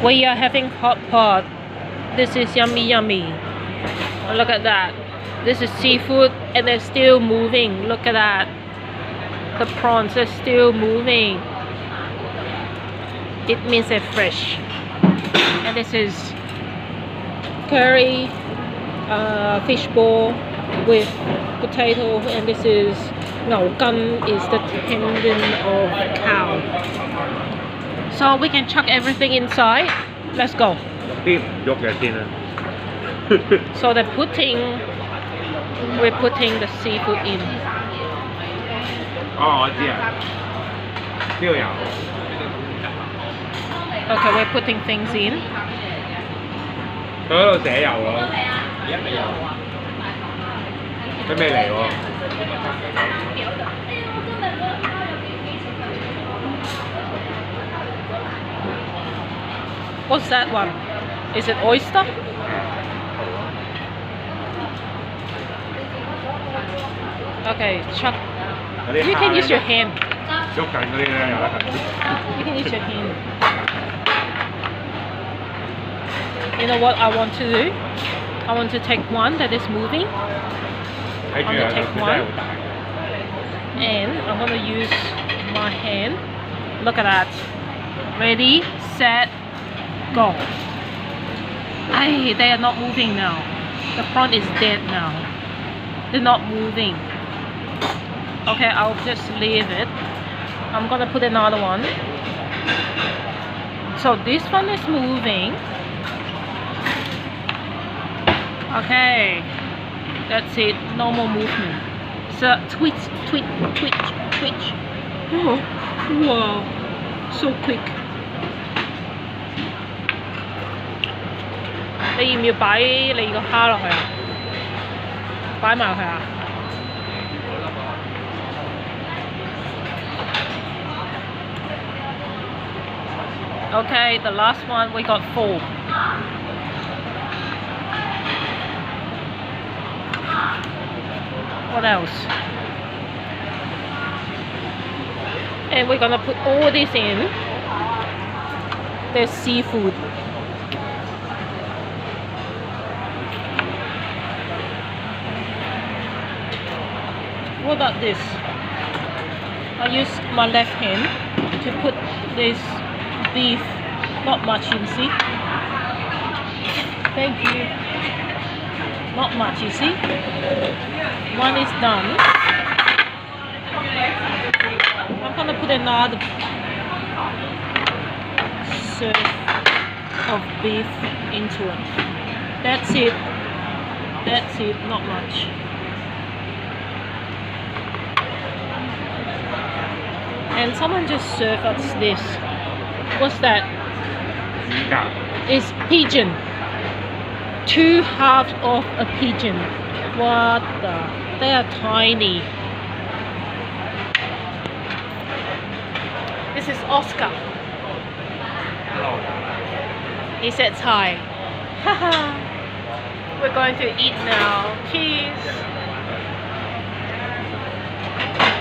We are having hot pot. This is yummy yummy. Look at that. This is seafood and they're still moving. Look at that. The prawns are still moving. It means they're fresh. And this is curry fish ball with potato, and this is 牛筋 is the tendon of cow. So we can chuck everything inside. Let's go. 啲唔喐嘅先啦。 So we're putting the seafood in. 哦，我知啊，呢度有。 Okay, we're putting things in. 佢嗰度寫有咯。而家未有啊？佢未嚟喎。 What's that one? Is it oyster? Okay, chuck. You can use your hand. 喐緊嗰啲咧有得緊。 You can use your hand. You know what I want to do? I want to take one that is moving. I'm going to take one. And I'm going to use my hand. Look at that. Ready, set, go. Ay, they are not moving now. The prawn is dead now. They're not moving. Okay, I'll just leave it. I'm gonna put another one. So this one is moving. Okay, that's it. No more movement. So twitch, twitch, twitch, twitch. Oh, wow, so quick. 你要唔要擺你個蝦落去啊？擺埋佢啊？ Okay, the last one we got 4. What else? And we're gonna put all this in. There's seafood. What about this? I use my left hand to put this beef. Not much, you see. Thank you. Not much, you see. One is done. I'm gonna put another serve of beef into it. That's it. That's it. Not much. And someone just served us this. What's that? It's pigeon. 2 halves of a pigeon. What the? They are tiny. This is Oscar. He says hi. Haha. We're going to eat now. Cheers.